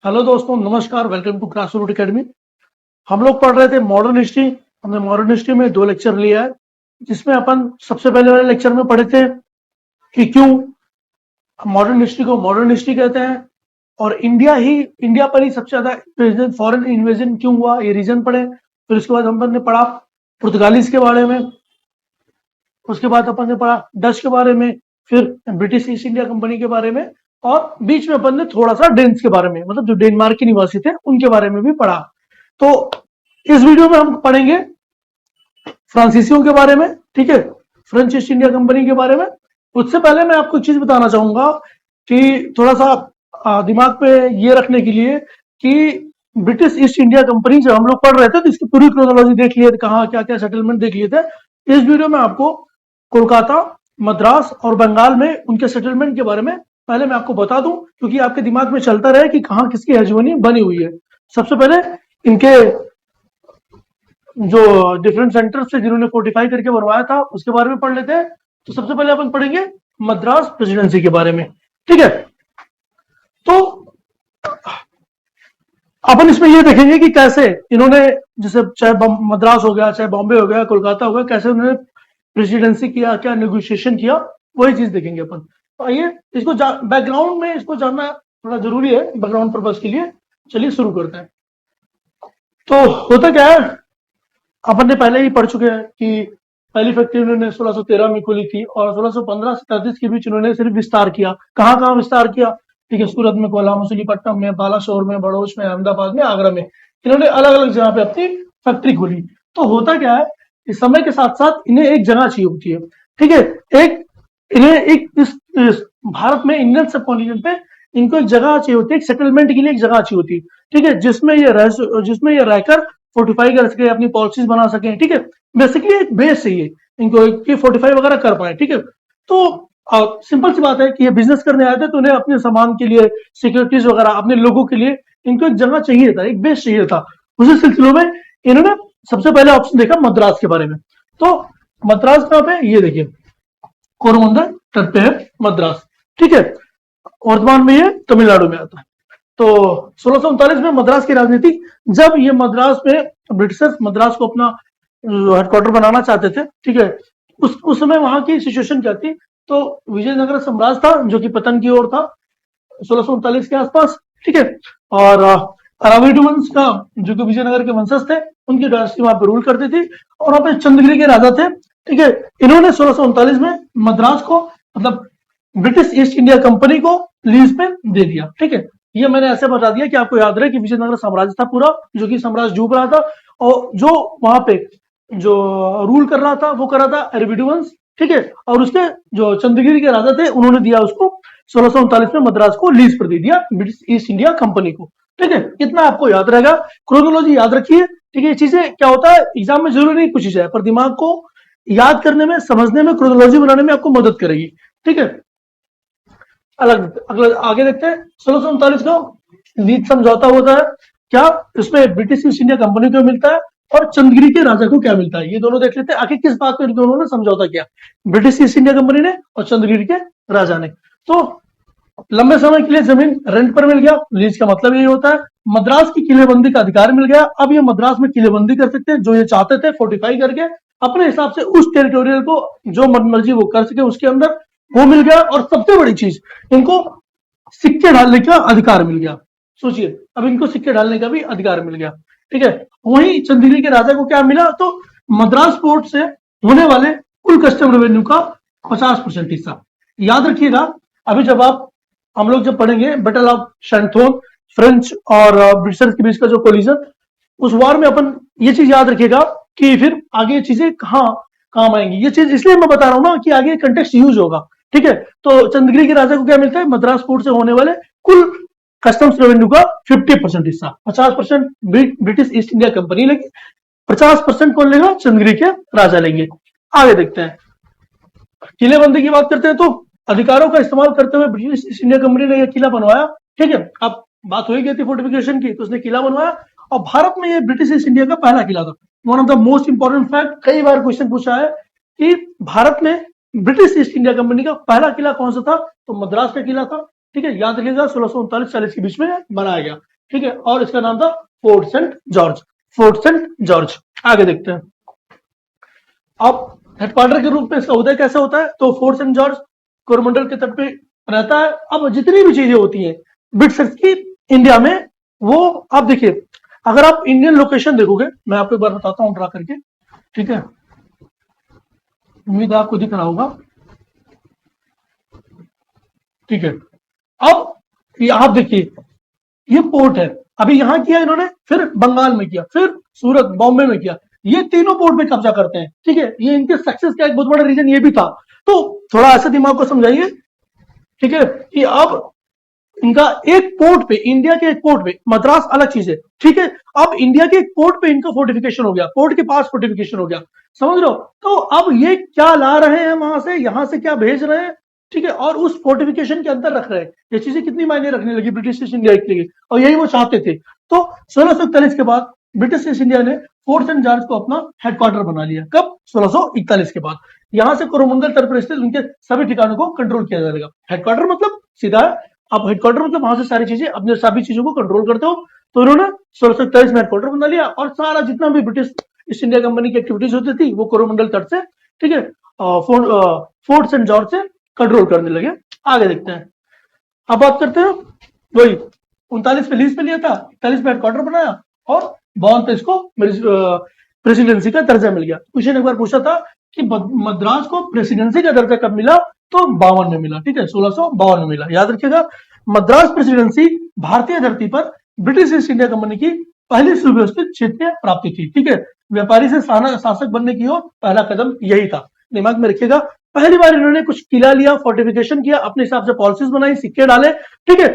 Hello दोस्तों, नमस्कार। Welcome to Class Root Academy. हम लोग पढ़ रहे थे मॉडर्न हिस्ट्री। हमने मॉडर्न हिस्ट्री में 2 लेक्चर लिया है, जिसमें अपन सबसे पहले वाले लेक्चर में पढ़े थे कि क्यों मॉडर्न हिस्ट्री को मॉडर्न हिस्ट्री कहते हैं, और इंडिया पर ही सबसे ज्यादा फॉरेन इन्वेजन क्यों हुआ, ये रीजन पढ़े। फिर उसके बाद अपन ने पढ़ा पुर्तगालीज के बारे में, उसके बाद अपन ने पढ़ा डच के बारे में, फिर ब्रिटिश ईस्ट इंडिया कंपनी के बारे में, और बीच में अपन ने थोड़ा सा डेन्स के बारे में, मतलब जो डेनमार्क के निवासी थे उनके बारे में भी पढ़ा। तो इस वीडियो में हम पढ़ेंगे फ्रांसीसियों के बारे में, ठीक है, फ्रेंच ईस्ट इंडिया कंपनी के बारे में। उससे पहले मैं आपको एक चीज बताना चाहूंगा कि थोड़ा सा दिमाग पे ये रखने के लिए कि ब्रिटिश ईस्ट इंडिया कंपनी जब हम लोग पढ़ रहे थे तो इसकी पूरी क्रोनोलॉजी देख लिए थे, कहाँ क्या क्या सेटलमेंट देख लिए थे। इस वीडियो में आपको कोलकाता, मद्रास और बंगाल में उनके सेटलमेंट के बारे में पहले मैं आपको बता दूं, क्योंकि आपके दिमाग में चलता रहे कि कहाँ किसकी हेजमोनी बनी हुई है। सबसे पहले इनके जो डिफरेंट सेंटर्स थे जिन्होंने फोर्टिफाई करके बनवाया था उसके बारे में पढ़ लेते हैं। तो सबसे पहले अपन पढ़ेंगे मद्रास प्रेसिडेंसी के बारे में, ठीक है। तो अपन इसमें ये देखेंगे कि कैसे इन्होंने, जैसे चाहे मद्रास हो गया, चाहे बॉम्बे हो गया, कोलकाता हो गया, कैसे उन्होंने प्रेसिडेंसी किया, क्या नेगोशिएशन किया, वही चीज देखेंगे अपन। तो आइए इसको बैकग्राउंड में इसको जानना थोड़ा जरूरी है बैकग्राउंड पर्पज के लिए। चलिए शुरू करते हैं। तो होता क्या है, अपन ने पहले ही पढ़ चुके हैं कि पहली फैक्ट्री उन्होंने 1613 में खोली थी, और 1615 से 33 के बीच उन्होंने सिर्फ विस्तार किया। कहाँ कहाँ विस्तार किया, ठीक है, सूरत में, कोल्हापुर, मछलीपट्टनम में, बालाशोर में, बड़ोच में, अहमदाबाद में, आगरा में, इन्होंने अलग अलग जगह पे अपनी फैक्ट्री खोली। तो होता क्या है, इस समय के साथ साथ इन्हें एक जगह चाहिए होती है, ठीक है। एक इन्हें एक इस भारत में इंडियन सब कॉन्टिनेंट पे इनको एक जगह चाहिए होती है, एक सेटलमेंट के लिए एक जगह चाहिए होती है, ठीक है, जिसमें ये रहकर फोर्टिफाई कर सके, अपनी पॉलिसीज बना सके, ठीक है। बेसिकली एक बेस चाहिए इनको, कि फोर्टिफाई वगैरह कर पाए, ठीक है। तो सिंपल सी बात है कि ये बिजनेस करने आए थे, तो उन्हें अपने सामान के लिए, सिक्योरिटीज वगैरह, अपने लोगों के लिए इनको एक जगह चाहिए था, एक बेस चाहिए था। उसी सिलसिलों में इन्होंने सबसे पहले ऑप्शन देखा मद्रास के बारे में। तो मद्रास कहाँ पे, ये देखिए, कोरमंडल तट पे है मद्रास, ठीक है। वर्तमान में ये तमिलनाडु में आता है। तो 1639 में मद्रास की राजनीति, जब ये मद्रास में ब्रिटिशर्स मद्रास को अपना हेडक्वार्टर बनाना चाहते थे, ठीक है, उस समय वहां की सिचुएशन क्या थी। तो विजयनगर साम्राज्य था जो कि पतन की ओर था 1639 के आसपास, ठीक है। और अरावली वंश का, जो कि विजयनगर के वंशज थे, उनकी डायनेस्टी वहां पर रूल करती थी, और वहां पे चंद्रगिरी के राजा थे, ठीक है। इन्होंने 1639 में मद्रास को, मतलब ब्रिटिश ईस्ट इंडिया कंपनी को लीज पे दे दिया, ठीक है। ये मैंने ऐसे बता दिया कि आपको याद रहे कि विजयनगर साम्राज्य था पूरा, जो कि साम्राज्य डूब रहा था, और जो वहां पे जो रूल कर रहा था वो कर रहा था अरविड वंश, ठीक है। और उसके जो चंद्रगिरी के राजा थे उन्होंने दिया उसको 1639 में मद्रास को लीज पर दे दिया ब्रिटिश ईस्ट इंडिया कंपनी को, ठीक है। इतना आपको याद रहेगा, क्रोनोलॉजी याद रखिए, ठीक है। ये चीजें क्या होता है, एग्जाम में जरूरी नहीं पूछी जाए, पर दिमाग को याद करने में, समझने में, क्रोनोलॉजी बनाने में आपको मदद करेगी, ठीक है। अगला आगे देखते हैं। 1639 का लीज समझौता होता है क्या, इसमें ब्रिटिश ईस्ट इंडिया कंपनी को मिलता है और चंद्रगिरी के राजा को क्या मिलता है, ये दोनों देख लेते हैं। आखिर किस बात पर इन दोनों ने समझौता किया, ब्रिटिश ईस्ट इंडिया कंपनी ने और चंद्रगिरी के राजा ने। तो लंबे समय के लिए जमीन रेंट पर मिल गया, लीज का मतलब यही होता है। मद्रास की किलेबंदी का अधिकार मिल गया, अब ये मद्रास में किलेबंदी कर सकते हैं, जो ये चाहते थे फोर्टिफाई करके अपने हिसाब से उस टेरिटोरियल को जो मन मर्जी वो कर सके उसके अंदर, वो मिल गया। और सबसे बड़ी चीज, इनको सिक्के डालने का अधिकार मिल गया। सोचिए, अब इनको सिक्के डालने का भी अधिकार मिल गया, ठीक है। वहीं चंद्रगिरी के राजा को क्या मिला, तो मद्रास पोर्ट से होने वाले कुल कस्टम रेवेन्यू का 50% हिस्सा। याद रखिएगा, अभी जब हम लोग जब पढ़ेंगे बैटल ऑफ शैंथोन, फ्रेंच और ब्रिटिशर्स के बीच का जो कोलिजन, उस वार में अपन ये चीज याद रखिएगा कि फिर आगे चीजें कहाँ काम आएंगी। ये चीज इसलिए मैं बता रहा हूं ना कि आगे कंटेक्स्ट यूज होगा, ठीक है। तो चंद्रगिरी के राजा को क्या मिलता है, मद्रास पोर्ट से होने वाले कुल कस्टम्स रेवेन्यू का 50% हिस्सा। 50% ब्रिटिश ईस्ट इंडिया कंपनी लेगी, 50% कौन लेगा, चंद्रगिरी के राजा लेंगे। आगे देखते हैं, किलेबंदी की बात करते हैं। तो अधिकारों का इस्तेमाल करते हुए ब्रिटिश ईस्ट इंडिया कंपनी ने यह किला बनवाया, ठीक है। अब बात हो ही गई थी फोर्टिफिकेशन की, तो उसने किला बनवाया, और भारत में ये ब्रिटिश ईस्ट इंडिया का पहला किला था। One of the most important fact, कई बार क्वेश्चन पूछा है कि भारत में ब्रिटिश ईस्ट इंडिया कंपनी का पहला किला कौन सा था, तो मद्रास का किला था, ठीक है। याद रखिएगा 1639-40 के बीच में बनाया गया। ठीक है, और इसका नाम था Fort Saint George. Fort Saint George. आगे देखते हैं। अब हेडक्वार्टर के रूप में इसका उदय कैसे होता है, तो फोर्ट सेंट जॉर्ज कोरोमंडल के तट पे रहता है। अब जितनी भी चीजें होती हैं ब्रिटिशर्स की इंडिया में, वो आप देखिए, अगर आप इंडियन लोकेशन देखोगे, मैं आपको एक बार बताता हूं ड्रा करके, ठीक है, उम्मीद है आपको दिख रहा होगा, ठीक है। अब ये आप देखिए, ये पोर्ट है, अभी यहां किया इन्होंने, फिर बंगाल में किया, फिर सूरत बॉम्बे में किया, ये तीनों पोर्ट पे कब्जा करते हैं, ठीक है। ये इनके सक्सेस का एक बहुत बड़ा रीजन ये भी था। तो थोड़ा ऐसे दिमाग को समझाइए, ठीक है, कि अब इनका एक पोर्ट पे, इंडिया के एक पोर्ट पे, मद्रास अलग चीज है, ठीक है। अब इंडिया के एक पोर्ट पे इनका फोर्टिफिकेशन हो गया, पोर्ट के पास फोर्टिफिकेशन हो गया, समझ रहे हो। तो अब ये क्या ला रहे हैं वहां से, यहां से क्या भेज रहे हैं, ठीक है, और उस फोर्टिफिकेशन के अंदर रख रहे हैं। ये चीजें कितनी मायने रखने लगी ब्रिटिश ईस्ट इंडिया के लिए, और यही वो चाहते थे। तो 1641 के बाद ब्रिटिश ईस्ट इंडिया ने फोर्ट सेंट जॉर्ज को अपना हेडक्वार्टर बना लिया। कब? 1641 के बाद। यहां से कोरोमंडल तट पर स्थित उनके सभी ठिकानों को कंट्रोल किया जाएगा। हेडक्वार्टर मतलब सीधा, आप हेडक्वार्टर मतलब वहां से सारी चीजें, अपने सभी चीजों को कंट्रोल करते हो। तो इन्होंने 1641 में हेडक्वार्टर बना लिया, और सारा जितना भी ब्रिटिश ईस्ट इंडिया कंपनी की एक्टिविटीज होती थी वो कोरोमंडल तट से, ठीक है, फोर्ट सेंट जॉर्ज से कंट्रोल करने लगे। आगे देखते हैं। अब बात करते हैं, वही 39 पे लीज पे लिया था, 41 में हेडक्वार्टर बनाया, और 52 पे इसको प्रेसिडेंसी का दर्जा मिल गया। क्वेश्चन एक बार पूछा था कि मद्रास को प्रेसिडेंसी का दर्जा कब मिला, तो 52 में मिला, ठीक है, 1652 में मिला। याद रखिएगा, मद्रास प्रेसिडेंसी भारतीय धरती पर ब्रिटिश ईस्ट इंडिया कंपनी की पहली सुव्यवस्थित क्षेत्रीय प्राप्ति थी, ठीक है। व्यापारी से शासक बनने की ओर पहला कदम यही था, दिमाग में रखिएगा। पहली बार इन्होंने कुछ किला लिया, फोर्टिफिकेशन किया, अपने हिसाब से पॉलिसीज बनाई, सिक्के डाले, ठीक है।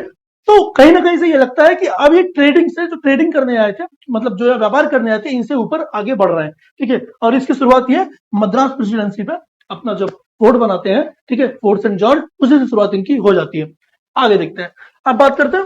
तो कहीं ना कहीं से ये लगता है कि अब ये ट्रेडिंग से, जो ट्रेडिंग करने आए थे, मतलब जो व्यापार करने आए थे, इनसे ऊपर आगे बढ़ रहे हैं, ठीक है। और इसकी शुरुआत ये मद्रास प्रेसिडेंसी पे अपना जब फोर्ट बनाते हैं, ठीक है, फोर्ट सेंट जॉर्ज, उसी से शुरुआत इनकी हो जाती है। आगे देखते हैं। अब बात करते हैं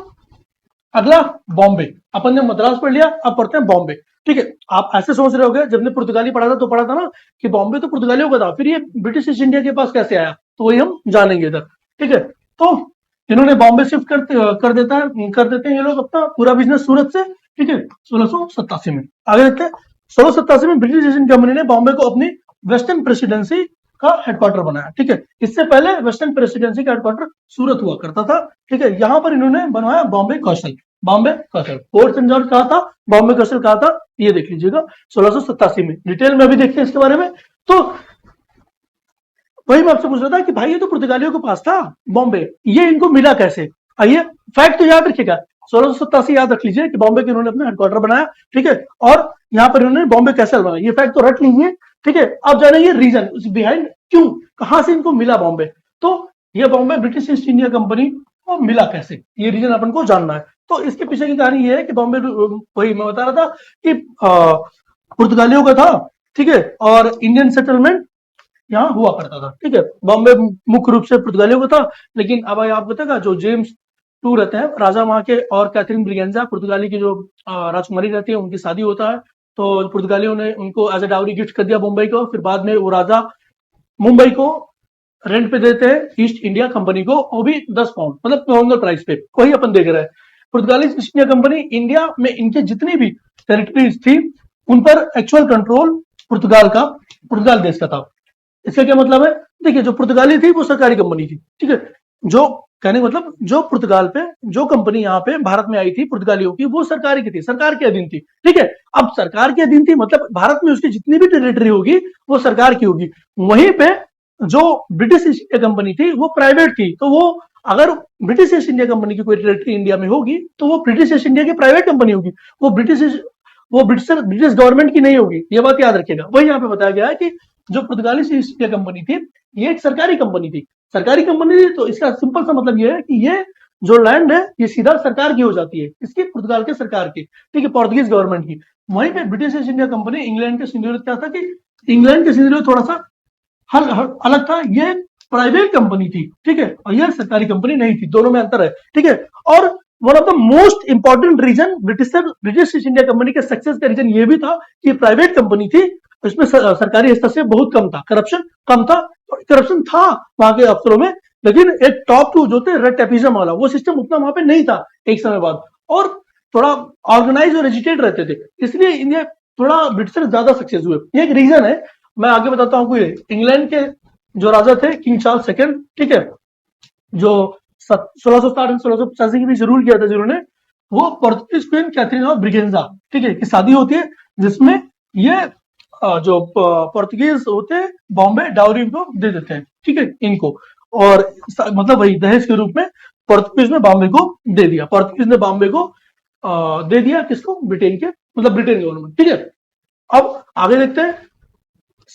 अगला, बॉम्बे। अपन ने मद्रास पढ़ लिया, अब पढ़ते हैं बॉम्बे, ठीक है। आप ऐसे सोच रहे होगे, जब ने पुर्तगाली पढ़ा था तो पढ़ा था ना कि बॉम्बे तो पुर्तगालियों का था, फिर ये ब्रिटिश ईस्ट इंडिया के पास कैसे आया, तो वही हम जानेंगे इधर, ठीक है। तो इन्होंने बॉम्बे शिफ्ट कर देते हैं ये लोग अपना पूरा बिजनेस सूरत से, ठीक है, 1687 में। आगे देखते हैं। 1687 में ब्रिटिश ईस्ट इंडिया कंपनी ने बॉम्बे को अपनी वेस्टर्न प्रेसिडेंसी का हेडक्वार्टर बनाया, ठीक है। इससे पहले वेस्टर्न प्रेसिडेंसी का हेडक्वार्टर सूरत हुआ करता था, ठीक है। यहां पर इन्होंने बनवाया बॉम्बे कौशल। बॉम्बे कौशल, फोर्ट सेंट जॉर्ज कहा था, बॉम्बे कौशल कहा था, ये देख लीजिएगा 1687 में। डिटेल में भी देखते हैं इसके बारे में। तो वही मैं आपसे पूछ रहा था कि भाई ये तो पुर्तगालियों के पास था बॉम्बे, ये इनको मिला कैसे। आइए, फैक्ट तो याद रखिएगा, 1687 याद रख लीजिए कि बॉम्बे के इन्होंने अपना हेडक्वार्टर बनाया, ठीक है, और यहाँ पर इन्होंने बॉम्बे कैसल बनाया, ये फैक्ट तो रट लीजिए, ठीक है। अब जानेंगे रीजन बिहाइंड, क्यों, कहां से इनको मिला बॉम्बे। तो ये Bombay British East India company को मिला कैसे, ये रीजन अपन को जानना है। तो इसके पीछे की कहानी ये है कि बॉम्बे, वही मैं बता रहा था कि पुर्तगालियों का था, ठीक है, और इंडियन सेटलमेंट यहाँ हुआ करता था, ठीक है। बॉम्बे मुख्य रूप से पुर्तगालियों का था, लेकिन अब आपको बताएगा, जो जेम्स टू रहते हैं राजा वहां के, और कैथरीन ब्रिगेंजा पुर्तगाली की जो राजकुमारी रहती है, उनकी शादी होता है, तो पुर्तगालियों ने उनको एज ए डाउरी गिफ्ट कर दिया मुंबई को। फिर बाद में वो राजा मुंबई को रेंट पे देते हैं ईस्ट इंडिया कंपनी को, वो भी 10 पाउंड, मतलब नॉर्मल प्राइस पे। वही अपन देख रहे हैं, पुर्तगाली ईस्ट इंडिया कंपनी इंडिया में इनके जितनी भी टेरिटरीज थी, उन पर एक्चुअल कंट्रोल पुर्तगाल देश का था। इसका क्या मतलब है, देखिए, जो पुर्तगाली थी वो सरकारी कंपनी थी, ठीक है। जो कहने का मतलब, जो पुर्तगाल पे जो कंपनी यहाँ पे भारत में आई थी पुर्तगालियों की, वो सरकारी की थी, सरकार के अधीन थी, ठीक है। अब सरकार के अधीन थी मतलब भारत में उसकी जितनी भी टेरिटरी होगी वो सरकार की होगी। वहीं पे जो ब्रिटिश ईस्ट इंडिया कंपनी थी वो प्राइवेट थी, तो वो, अगर ब्रिटिश ईस्ट इंडिया कंपनी की कोई टेरिटरी इंडिया में होगी तो वो ब्रिटिश ईस्ट इंडिया की प्राइवेट कंपनी होगी, वो ब्रिटिश गवर्नमेंट की नहीं होगी। ये बात याद रखिएगा। वही यहाँ पे बताया गया है कि जो पुर्तगाली ईस्ट इंडिया कंपनी थी, ये एक सरकारी कंपनी थी, तो इसका सिंपल सा मतलब ये है कि ये जो लैंड है ये सीधा सरकार की हो जाती है, इसकी, पुर्तगाल के सरकार की, ठीक है, पोर्तुगीज गवर्नमेंट की। वहीं पे British East India company England के सिनेरियो क्या था कि इंग्लैंड के सिनेरियो थोड़ा सा अलग था, ये प्राइवेट कंपनी थी, ठीक है, और यह सरकारी कंपनी नहीं थी, दोनों में अंतर है, ठीक है। और one of the most important reason British East India Company के सक्सेस का रीजन ये भी था कि प्राइवेट कंपनी थी, इसमें सरकारी हस्तक्षेप बहुत कम था, करप्शन कम था। करप्शन था वहां के अफसरों में, लेकिन एक टॉप टू जो थे रेड टेपिज्म वाला, वो सिस्टम उतना वहां पे नहीं था एक समय बाद। और थोड़ा ऑर्गेनाइज और एजुकेट रहते थे, इसलिए इंडिया थोड़ा ब्रिटिशर ज्यादा सक्सेस हुए। ये एक रीजन है। मैं आगे बताता हूँ। कोई इंग्लैंड के जो राजा थे किंग चार्ल्स सेकंड, ठीक है, जो 1660 1685 के बीच रूल किया था जिन्होंने, वो Portuguese queen Catherine of Braganza, ठीक है, की शादी होती है, जिसमें ये जो पोर्तुगीज होते हैं बॉम्बे डाउरी को दे देते हैं, ठीक है, इनको, और मतलब वही दहेज के रूप में पोर्तुगीज ने बॉम्बे को दे दिया। पोर्तुगीज ने बॉम्बे को दे दिया किसको? ब्रिटेन के, मतलब ब्रिटेन गवर्नमेंट, ठीक है। अब आगे देखते हैं।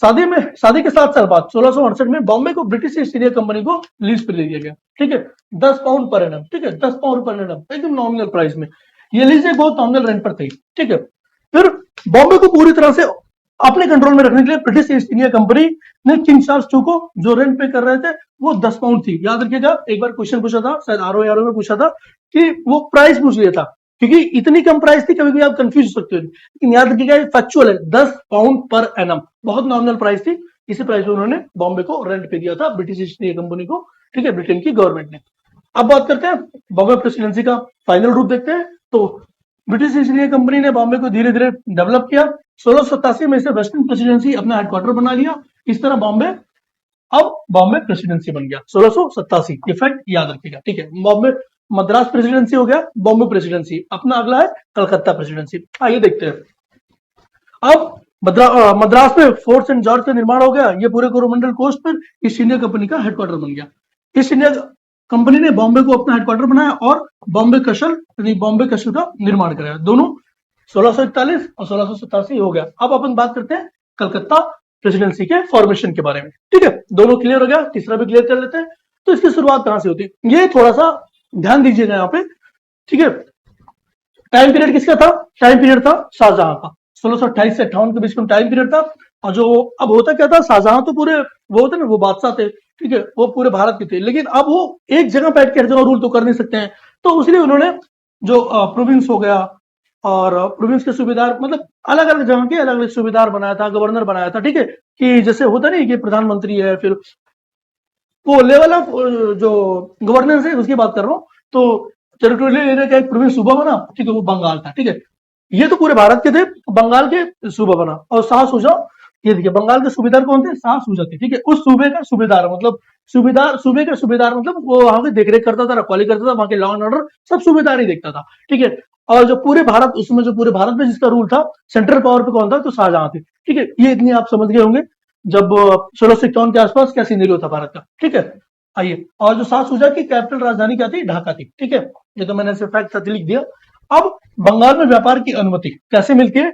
शादी के 7 साल बाद 1668 में बॉम्बे को ब्रिटिश ईस्ट इंडिया कंपनी को लीज पे दे दिया गया, ठीक है, 10 पाउंड पर एनम, ठीक है, 10 पाउंड पर एनम, एकदम नॉमिनल प्राइस में। ये लीज एक बहुत नॉमिनल रेंट पर थी, ठीक है। फिर बॉम्बे को पूरी तरह से अपने कंट्रोल में रखने के लिए ब्रिटिश ईस्ट इंडिया कंपनी ने किंग चार्ल्स टू को जो रेंट पे कर रहे थे वो 10 पाउंड थी। याद रखिएगा, एक बार क्वेश्चन पूछा था, शायद आरओ में पूछा था कि वो प्राइस पूछ लिया था, क्योंकि इतनी कम प्राइस थी, कभी कभी आप कंफ्यूज हो सकते हो, लेकिन याद रखिएगा ये फैक्चुअल है, 10 पाउंड पर एनम, बहुत नॉमिनल प्राइस थी। इसी प्राइस में उन्होंने बॉम्बे को रेंट पे दिया था ब्रिटिश ईस्ट इंडिया कंपनी को, ठीक है, ब्रिटेन की गवर्नमेंट ने। अब बात करते हैं बॉम्बे प्रेसिडेंसी का फाइनल रूप देखते हैं। तो ब्रिटिश ईस्ट इंडिया कंपनी ने बॉम्बे को धीरे धीरे डेवलप किया। 1687 में इसे वेस्टर्न प्रेसिडेंसी अपना हेडक्वार्टर बना लिया। इस तरह बॉम्बे अब बॉम्बे प्रेसिडेंसी बन गया 1687। ये फैक्ट याद रखिएगा, ठीक है। बॉम्बे मद्रास प्रेसिडेंसी हो गया, बॉम्बे प्रेसिडेंसी। अपना अगला है कलकत्ता प्रेसिडेंसी। आइए देखते हैं। अब मद्रास में फोर्ट सेंट जॉर्ज का निर्माण हो गया। ये पूरे कोरोमंडल कोस्ट पर ईस्ट इंडिया कंपनी का हेडक्वार्टर बन गया। ईस्ट इंडिया कंपनी ने बॉम्बे को अपना हेडक्वार्टर बनाया और बॉम्बे कशल यानी बॉम्बे कशल का निर्माण कराया। दोनों 1641 और 1687 हो गया। अब अपन बात करते हैं कलकत्ता प्रेसिडेंसी के फॉर्मेशन के बारे में, ठीक है। दोनों क्लियर हो गया, तीसरा भी क्लियर कर लेते हैं। तो इसकी शुरुआत कहां से होती है, ये थोड़ा सा ध्यान दीजिएगा यहाँ पे, ठीक है। टाइम पीरियड किसका था? टाइम पीरियड था शाहजहां का। 1628 से 58 के बीच में टाइम पीरियड था। और जो अब होता क्या था, शाहजहां तो पूरे वो होते ना, वो बादशाह थे, ठीक है, वो पूरे भारत के थे, लेकिन अब वो एक जगह बैठ के हर जगह रूल तो कर नहीं सकते हैं। तो इसलिए उन्होंने जो प्रोविंस हो गया और प्रोविंस के सूबेदार, मतलब अलग अलग जगह के अलग अलग सूबेदार बनाया था, गवर्नर बनाया था, ठीक है। कि जैसे होता नहीं कि प्रधानमंत्री है, फिर वो लेवल ऑफ जो गवर्नेंस है उसकी बात कर रहा हूँ। तो टेरिटोरियल एरिया का एक प्रोविंस सूबा बना, ठीक है, वो बंगाल था, ठीक है। ये तो पूरे भारत के थे, बंगाल के सूबा बना। और शाह सुजा, ये देखिए बंगाल के सूबेदार कौन थे? शाह सुजा थे, ठीक है। उस सूबे का सूबेदार मतलब सूबे का सूबेदार मतलब वो वहां की देखरेख करता था, रखवाली करता था, वहां के लॉ एंड ऑर्डर सब सूबेदार ही देखता था, ठीक है। और जो पूरे भारत, उसमें जो पूरे भारत में जिसका रूल था, सेंट्रल पावर पे कौन था? तो शाहजहां थे, ठीक है। ये इतनी आप समझ गए होंगे जब 1651 के आसपास क्या सीनरियो था भारत का, ठीक है। आइए, और जो शाह सुजा की कैपिटल राजधानी क्या थी? ढाका थी, ठीक है। ये तो मैंने ऐसे फैक्ट साथ लिख दिया। अब बंगाल में व्यापार की अनुमति कैसे मिलती है?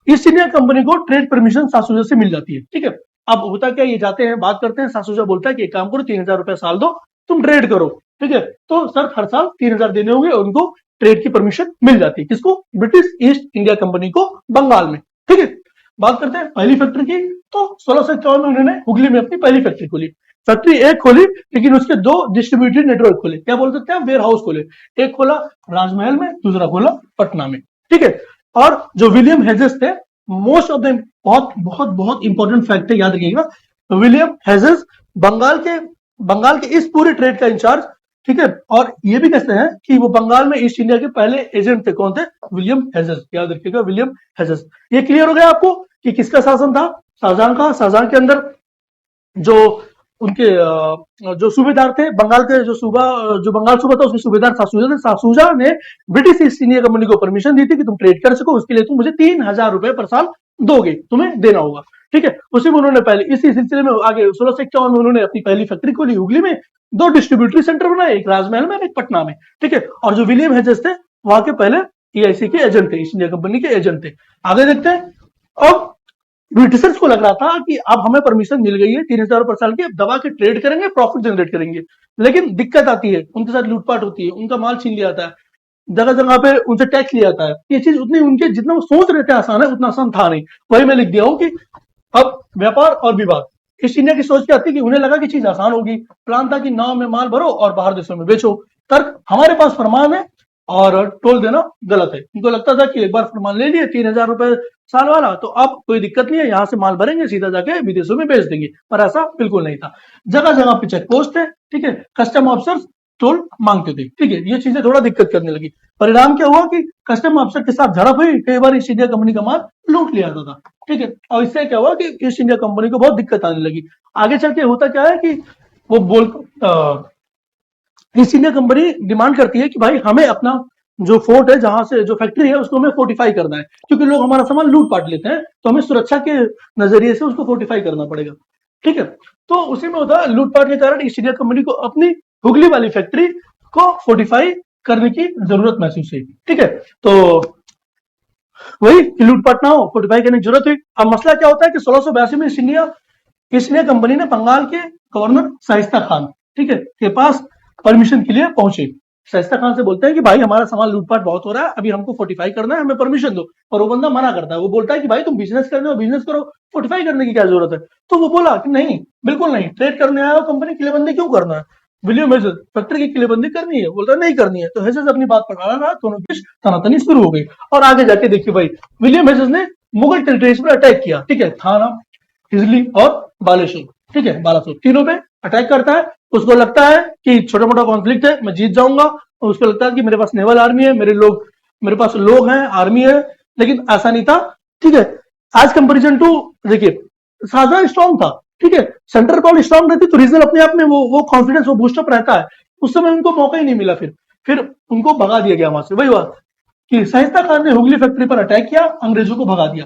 ईस्ट इंडिया कंपनी को ट्रेड परमिशन शाह सुजा से मिल जाती है, ठीक है। अब होता क्या, ये जाते हैं, बात करते हैं, शाह सुजा बोलता है कि एक काम करो, 3000 रुपए साल दो, तुम ट्रेड करो, ठीक है। तो सर हर साल 3000 देने होंगे, उनको ट्रेड की परमिशन मिल जाती है। किसको? ब्रिटिश ईस्ट इंडिया कंपनी को, बंगाल में, ठीक है। बात करते हैं पहली फैक्ट्री की। तो 1651 में उन्होंने हुगली में अपनी पहली फैक्ट्री खोली। फैक्ट्री एक खोली, लेकिन उसके दो डिस्ट्रीब्यूटेड नेटवर्क खोले, क्या बोल सकते हैं, वेयर हाउस खोले। एक खोला राजमहल में, दूसरा खोला पटना में, ठीक है। और जो विलियम हेजेस थे, मोस्ट ऑफ द बहुत बहुत बहुत इंपॉर्टेंट फैक्ट है, याद रखिएगा। विलियम हेजेस बंगाल के इस पूरे ट्रेड का इंचार्ज, ठीक है। और ये भी कहते हैं कि वो बंगाल में ईस्ट इंडिया के पहले एजेंट थे। कौन थे? विलियम हेजेस, याद रखिएगा, विलियम हेजेस। ये क्लियर हो गया आपको कि किसका शासन था? शाहजहां का। शाहजहां के अंदर जो उनके जो सूबेदार थे, बंगाल के जो बंगाल सूबा था उसके सूबेदार सासूजा थे। सासूजा ने ब्रिटिश ईस्ट इंडिया कंपनी को परमिशन दी थी कि तुम ट्रेड कर सको, उसके लिए तुम मुझे 3000 रुपए पर साल दोगे, तुम्हें देना होगा, ठीक है। उसी में उन्होंने पहले, इसी सिलसिले में आगे 1651 में उन्होंने अपनी पहली फैक्ट्री खोली हुगली में, 2 डिस्ट्रीब्यूटरी सेंटर बनाए, एक राजमहल में, एक पटना में, ठीक है। और जो विलियम हेजेस थे, वहां के पहले EIC के एजेंट थे, ईस्ट इंडिया कंपनी के एजेंट थे। आगे देखते हैं। अब ब्रिटिशर्स को लग रहा था कि अब हमें परमिशन मिल गई है 3000 पर साल की, अब दबा के ट्रेड करेंगे, प्रॉफिट जनरेट करेंगे। लेकिन दिक्कत आती है, उनके साथ लूटपाट होती है, उनका माल छीन लिया जाता है, जगह जगह पे उनसे टैक्स लिया जाता है। ये चीज उतनी उनके जितना वो सोच रहे थे आसान है, उतना आसान था नहीं। वही मैं लिख दिया हूं कि अब व्यापार और विवाद, ईस्ट इंडिया की सोच क्या थी कि उन्हें लगा कि चीज आसान होगी। प्लान था कि नाव में माल भरो और बाहर देशों में बेचो। तर्क, हमारे पास फरमान है और टोल देना गलत है। उनको लगता था कि एक बार फरमान ले लिए 3000 रुपए साल वाला, तो अब कोई दिक्कत नहीं है, यहां से माल भरेंगे, सीधा जाके विदेशों में बेच देंगे। पर ऐसा बिल्कुल नहीं था। जगह जगह पे चेक पोस्ट है, ठीक है, कस्टम ऑफिसर्स टोल मांगते थे। ठीक है, ये चीजें थोड़ा दिक्कत करने लगी। परिणाम क्या हुआ कि कस्टम अफसर के साथ झड़प हुई, कई बार ईस्ट इंडिया कंपनी का माल लूट लिया जाता था। ठीक है, और इससे क्या हुआ कि ईस्ट इंडिया कंपनी को बहुत दिक्कत आने लगी। आगे चल के होता क्या है कि वो ईस्ट इंडिया कंपनी डिमांड करती है कि भाई हमें अपना जो फोर्ट है, जहां से जो फैक्ट्री है, उसको हमें फोर्टिफाई करना है, क्योंकि लोग हमारा सामान लूट पाट लेते हैं, तो हमें सुरक्षा के नजरिए से उसको फोर्टिफाई करना पड़ेगा। ठीक है, तो उसी में होता है लूटपाट के कारण ईस्ट इंडिया कंपनी को अपनी हुगली वाली फैक्ट्री को फोर्टिफाई करने की जरूरत महसूस हुई। ठीक है, तो वही कि लूटपाट ना हो, फोर्टिफाई करने की जरूरत हुई। अब मसला क्या होता है कि 1682 में ईस्ट इंडिया कंपनी ने बंगाल के गवर्नर शाइस्ता खान, ठीक है, के पास परमिशन के लिए पहुंचे। शाइस्ता खान से बोलते हैं कि भाई हमारा सामान लूटपाट बहुत हो रहा है, अभी हमको फोर्टिफाई करना है, हमें परमिशन दो। और वो बंदा मना करता है, वो बोलता है कि भाई तुम बिजनेस करने हो, बिजनेस करो, फोर्टिफाई करने की क्या जरूरत है। तो वो बोला कि नहीं, बिल्कुल नहीं, ट्रेड करने आया हो, कंपनी किलेबंदी क्यों करना है, विलियम हेजेस फैक्ट्री की किलेबंदी करनी है। बोलता है नहीं करनी है। तो हेजेस अपनी बात पर अड़ा रहा, दोनों की तनातनी शुरू हो गई। और आगे जाके देखिए भाई, विलियम हेजेस ने मुगल टेरिटरीज पर अटैक किया। ठीक है, थाना, हिजली और बालेश्वर, ठीक है, बालासोर, तीनों पे अटैक करता है। उसको लगता है कि छोटा मोटा कॉन्फ्लिक्ट है, मैं जीत जाऊंगा, और उसको लगता है कि मेरे पास नेवल आर्मी है, मेरे पास लोग हैं, आर्मी है। लेकिन ऐसा नहीं था। ठीक है, एज कंपेरिजन टू, देखिए, शाहजहां स्ट्रांग था। ठीक है, सेंट्रल पावर स्ट्रांग रहती तो रीजनल अपने आप में वो कॉन्फिडेंस, वो बूस्टअप रहता है। उस समय उनको मौका ही नहीं मिला। फिर उनको भगा दिया गया वहां से। वही बात कि शाइस्ता खान ने हुगली फैक्ट्री पर अटैक किया, अंग्रेजों को भगा दिया।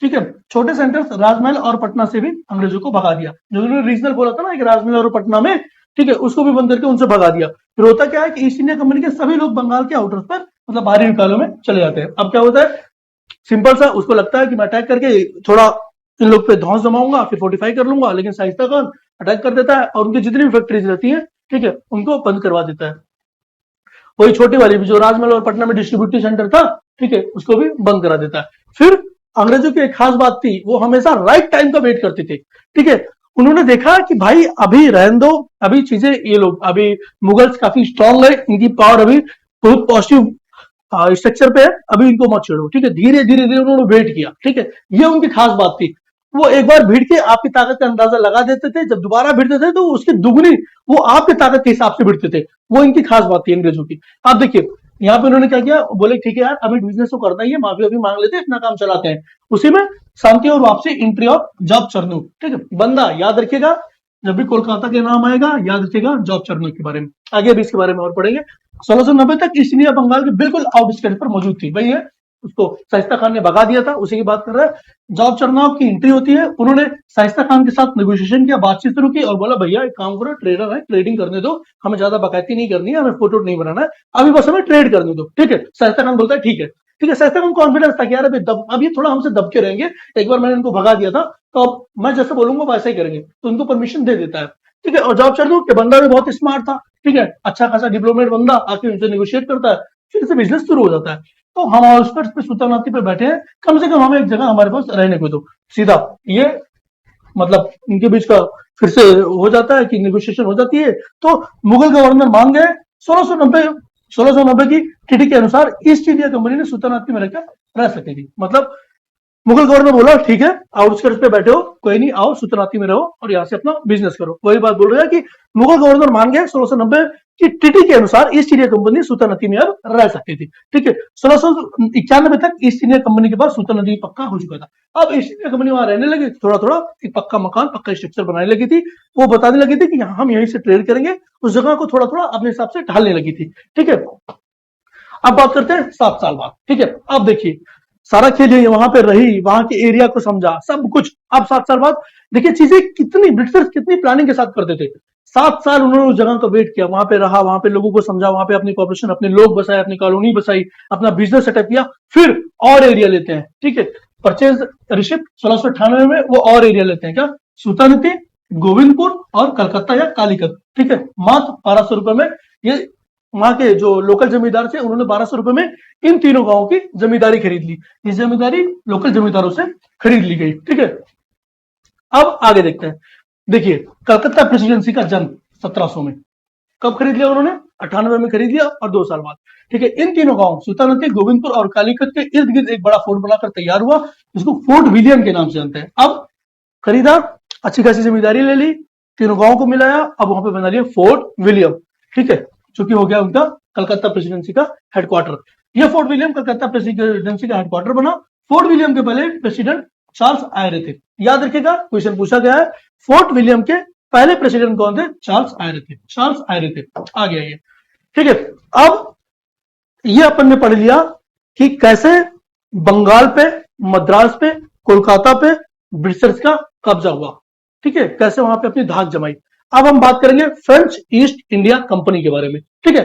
ठीक है, छोटे सेंटर्स राजमहल और पटना से भी अंग्रेजों को भगा दिया। जो उन्होंने रीजनल बोला था ना कि राजमहल और पटना में, ठीक है, उसको भी बंद करके उनसे भगा दिया। फिर होता क्या है कि ईस्ट इंडिया कंपनी के सभी लोग बंगाल के आउटर्स पर, मतलब बाहरी निकालों में चले जाते हैं। अब क्या होता है, सिंपल सा, उसको लगता है कि मैं अटैक करके थोड़ा इन लोग पे धौंस जमाऊंगा, फिर फोर्टिफाई कर लूंगा। लेकिन शाइस्ता खान अटैक कर देता है और उनकी जितनी भी फैक्ट्रीज रहती है, ठीक है, उनको बंद करवा देता है। वही छोटी वाली भी जो राजमहल और पटना में डिस्ट्रीब्यूटिव सेंटर था, ठीक है, उसको भी बंद करा देता है। फिर अंग्रेजों की एक खास बात थी, वो हमेशा राइट टाइम का वेट करते थे। ठीक है, उन्होंने देखा कि भाई अभी रहने दो, अभी चीजें, ये लोग अभी मुगल्स काफी स्ट्रांग है, इनकी पावर अभी बहुत पॉजिटिव स्ट्रक्चर पे है, अभी इनको मत छेड़ो। ठीक है, धीरे धीरे धीरे उन्होंने वेट किया। ठीक है, ये उनकी खास बात थी। वो एक बार भिड़ के आपकी ताकत का अंदाजा लगा देते थे, जब दोबारा भिड़ते थे तो उसकी दुगनी वो आपकी ताकत के हिसाब से भिड़ते थे। वो इनकी खास बात थी अंग्रेजों की। आप देखिए, यहाँ पे उन्होंने क्या किया, बोले ठीक है यार, अभी बिजनेस तो करना ही है, माफी अभी मांग लेते हैं, अपना काम चलाते हैं। उसी में शांति और वापसी, एंट्री ऑफ जॉब चरनू। ठीक है, बंदा याद रखिएगा, जब भी कोलकाता के नाम आएगा याद रखिएगा जॉब चरनू के बारे में। आगे भी इसके बारे में और पढ़ेंगे। 1690 तक ईस्ट इंडिया बंगाल के बिल्कुल आउटस्कर्ट पर मौजूद थी। भाई, है उसको शाइस्ता खान ने भगा दिया था, उसी की बात कर रहा है। जॉब चरनाव की एंट्री होती है। उन्होंने शाइस्ता खान के साथ नेगोशिएशन किया, बातचीत शुरू की और बोला भैया एक काम करो, ट्रेडर है, ट्रेडिंग करने दो, हमें ज्यादा बकैती नहीं करनी है, हमें फोटो नहीं बनाना है, अभी बस हमें ट्रेड करने दो। ठीक है, शाइस्ता खान बोलता है ठीक है। ठीक है, शाइस्ता खान कॉन्फिडेंस था कि यार अब ये थोड़ा हमसे दब के रहेंगे, एक बार मैंने इनको भगा दिया था, तो अब मैं जैसे बोलूंगा वैसे ही करेंगे, तो उनको परमिशन दे देता है। ठीक है, और जॉब चरनू के बंदा भी बहुत स्मार्ट था। ठीक है, अच्छा खासा डिप्लोमेट बंदा, आके उनसे नेगोशिएट करता है, फिर से बिजनेस शुरू हो जाता है। तो हम आउटस्कर्ट्स पे सुल्तानाती पे बैठे हैं, कम से कम हमें एक जगह हमारे पास रहने को दो। सीधा ये, मतलब इनके बीच का फिर से हो जाता है कि नेगोशिएशन हो जाती है। तो मुगल गवर्नर मान गए। 1690 की ट्रीटी के अनुसार ईस्ट इंडिया कंपनी ने सुल्तानाती में रहकर रह सकेगी। मतलब मुगल गवर्नर बोला ठीक है, आउटस्कर्ट्स पे बैठे हो, कोई नहीं, आओ सुल्तानाती में रहो और यहाँ से अपना बिजनेस करो। वही बात बोल रहा है कि मुगल गवर्नर मान गए 1690 की ट्रीटी के अनुसार ईस्ट इंडिया कंपनी सुल्तानाती में अब रह सकती थी। ठीक है, 1691 तक ईस्ट इंडिया कंपनी के पास सुल्तानाती पक्का हो चुका था। अब ईस्ट इंडिया कंपनी वहां रहने लगी, थोड़ा थोड़ा एक पक्का मकान, पक्का स्ट्रक्चर बनाने लगी थी। वो बताने लगी थी कि हम यहीं से ट्रेड करेंगे, उस जगह को थोड़ा थोड़ा अपने हिसाब से ढालने लगी थी। ठीक है, अब बात करते हैं 7 साल बाद। ठीक है, अब देखिए, सारा खेल ये वहां पे रही, वहां के एरिया को समझा, सब कुछ। अब 7 साल बाद देखिए चीजें कितनी, ब्रिटिशर्स कितनी प्लानिंग के साथ करते थे। 7 साल उन्होंने उस जगह का वेट किया, वहां पे रहा, वहां पे लोगों को समझा, वहां पे अपनी पॉपुलेशन, अपने लोग बसाए, अपनी कॉलोनी बसाई, अपना बिजनेस सेटअप किया। फिर और एरिया लेते हैं। ठीक है, परचेज रिसिप्ट 1698 में वो और एरिया लेते हैं। क्या, सुल्तानती, गोविंदपुर और कलकत्ता या कालीकत। ठीक है, मात्र 1200 रुपए में ये वहां के जो लोकल जमींदार थे, उन्होंने 1200 रुपए में इन तीनों गांवों की जमींदारी खरीद ली। ये जमींदारी लोकल जमींदारों से खरीद ली गई। ठीक है, अब आगे देखते हैं। देखिए, कलकत्ता प्रेसिडेंसी का जन्म 1700 में, कब खरीद लिया उन्होंने, 98 में खरीद लिया, और 2 साल बाद। ठीक है, इन तीनों गांव सुल्तानती, गोविंदपुर और कालीकत के इर्द गिर्द एक बड़ा फोर्ट बनाकर तैयार हुआ, जिसको फोर्ट विलियम के नाम से जानते हैं। अब खरीदा, अच्छी खासी जमींदारी ले ली, तीनों गांवों को मिलाया, अब वहां पे बना लिया फोर्ट विलियम। ठीक है, जो कि हो गया उनका कलकत्ता प्रेसिडेंसी का हेडक्वार्टर। ये फोर्ट विलियम कलकत्ता प्रेसिडेंसी का हेडक्वार्टर बना। फोर्ट विलियम के पहले प्रेसिडेंट चार्ल्स आयरे थे। याद रखिएगा, क्वेश्चन पूछा गया है, फोर्ट विलियम के पहले प्रेसिडेंट कौन थे? चार्ल्स आयरे थे। चार्ल्स आयरे थे। आ गया ये, ठीक है। अब ये अपन ने पढ़ लिया कि कैसे बंगाल पे, मद्रास पे, कोलकाता पे ब्रिटिशर्स का कब्जा हुआ, ठीक है, कैसे वहां पे अपनी धाक जमाई। अब हम बात करेंगे फ्रेंच ईस्ट इंडिया कंपनी के बारे में, ठीक है।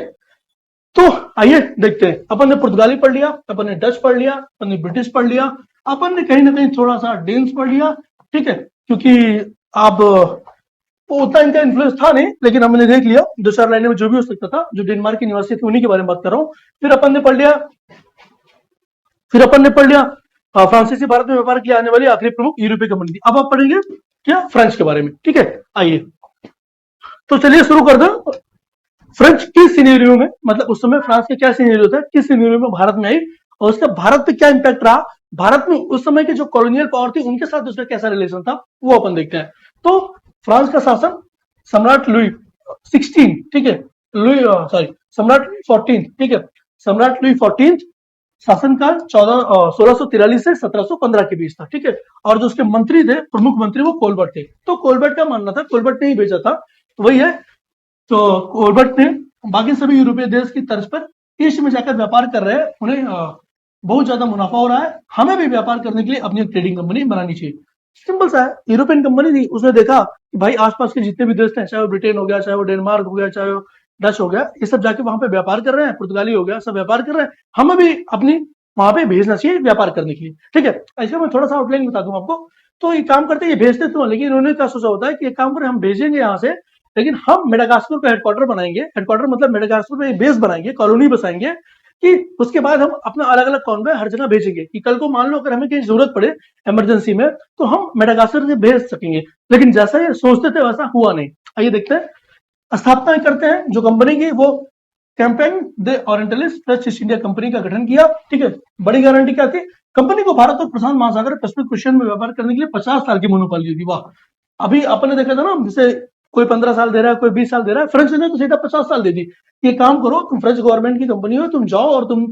तो आइए देखते हैं। अपन ने पुर्तगाली पढ़ लिया, अपन ने डच पढ़ लिया, अपन ने ब्रिटिश पढ़ लिया, अपन ने कहीं ना कहीं थोड़ा सा डेन्स पढ़ लिया, ठीक है, क्योंकि अब वो उतना इनका इन्फ्लुएंस था नहीं, लेकिन हमने देख लिया दो चार लाइनें में जो भी हो सकता था। जो डेनमार्क की निवासी थी उन्हीं के बारे में बात कर रहा हूँ। फिर अपन ने पढ़ लिया फ्रांसीसी भारत में व्यापार किया आने वाली आखिरी प्रमुख यूरोपीय कंपनी थी। अब आप पढ़ेंगे क्या? फ्रेंच के बारे में, ठीक है। आइए तो चलिए शुरू कर दो। फ्रेंच किस सिनेरियो में, मतलब उस समय फ्रांस के क्या सिनेरियो था, किस सिनेरियो में भारत में आई और उसका भारत पे क्या इंपैक्ट रहा, भारत में उस समय के जो कॉलोनियल पावर थी उनके साथ उसका कैसा रिलेशन था, वो अपन देखते हैं। तो फ्रांस का शासन सम्राट लुई 16, ठीक है, सम्राट 14, ठीक है, सम्राट लुई 14 शासनकाल 1643 से 1715 के बीच था, ठीक है। और जो उसके मंत्री थे, प्रमुख मंत्री, वो कोलबर्ट थे। तो कोलबर्ट का मानना था, कोलबर्ट ने ही भेजा था, तो वही है। तो कोलबर्ट ने बाकी सभी यूरोपीय देश की तर्ज पर ईस्ट में जाकर व्यापार कर रहे हैं, उन्हें बहुत ज्यादा मुनाफा हो रहा है, हमें भी व्यापार करने के लिए अपनी ट्रेडिंग कंपनी बनानी चाहिए। सिंपल सा है, यूरोपियन कंपनी थी, उसने देखा कि भाई आसपास के जितने भी देश थे, चाहे वो ब्रिटेन हो गया, चाहे वो डेनमार्क हो गया, चाहे वो डच हो गया, ये सब जाके वहां पे व्यापार कर रहे हैं, पुर्तगाली हो गया, सब व्यापार कर रहे हैं, हमें भी अपनी वहां पे भेजना चाहिए व्यापार करने के लिए, ठीक है। ऐसे मैं थोड़ा सा आउटलाइन बता दूं आपको। तो ये काम करते, ये भेजते तो, लेकिन इन्होंने क्या सोचा होता है कि एक काम करें, हम भेजेंगे यहाँ से, लेकिन हम मेडागास्कर का हेडक्वार्टर बनाएंगे, हेडक्वार्टर मतलब मेडागास्कर में बेस बनाएंगे, कॉलोनी बसाएंगे, कि उसके बाद हम अपना अलग अलग कॉन्वॉय हर जगह भेजेंगे, कि कल को मान लो अगर हमें कहीं जरूरत पड़े इमरजेंसी में, तो हम मेडागास्कर से भेज सकेंगे। लेकिन जैसा ये सोचते थे वैसा हुआ नहीं। आइए देखते हैं। स्थापना करते हैं जो कंपनी की, वो कैंपेन दे ओरिएंटलिस फ्रेंच ईस्ट इंडिया कंपनी का गठन किया, ठीक है। बड़ी गारंटी क्या थी? कंपनी को भारत और प्रशांत महासागर पैसिफिक ओशियन में व्यापार करने के लिए 50 साल की मोनोपोली थी। वाह, अभी अपन ने देखा था ना, जैसे कोई 15 साल दे रहा है, कोई 20 साल दे रहा है, फ्रेंच ने तो सीधा 50 साल दे दी। ये काम करो, तुम फ्रेंच गवर्नमेंट की कंपनी हो, तुम जाओ और तुम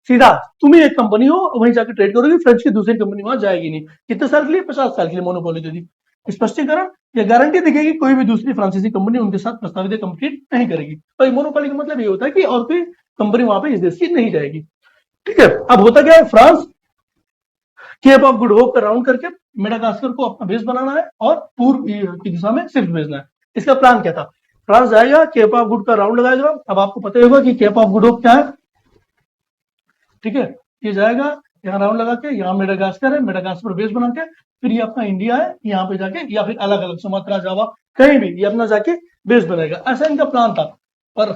सीधा, तुम ही एक कंपनी हो, वहीं जाकर ट्रेड करोगे, फ्रेंच की दूसरी कंपनी वहां जाएगी नहीं। कितने साल के लिए? 50 साल के लिए मोनोपोली दे दी। स्पष्टीकरण, ये गारंटी देगी कि कोई भी दूसरी फ्रांसीसी कंपनी उनके साथ प्रस्तावित कंपीट नहीं करेगी। तो मोनोपोली का मतलब ये होता है कि और कोई कंपनी वहां पे इस देश की नहीं जाएगी, ठीक है। अब होता क्या है, France Cape of Good Hope का राउंड करके मेडागास्कर को अपना बेस बनाना है और पूर्व की दिशा में शिफ्ट भेजना है। इसका प्लान क्या था? फ्रांस जाएगा, केप ऑफ गुड का राउंड लगाएगा। अब आपको पता ही होगा कि केप ऑफ गुड होप क्या है, ठीक है। ये जाएगा, यहाँ राउंड लगा के, यहाँ मेडागास्कर है, मेडागास्कर पर बेस बना के, फिर ये अपना इंडिया है, यहाँ पे जाके, या फिर अलग अलग सुमात्रा, जावा, कहीं भी ये अपना जाके बेस बनाएगा। ऐसा इनका प्लान था, पर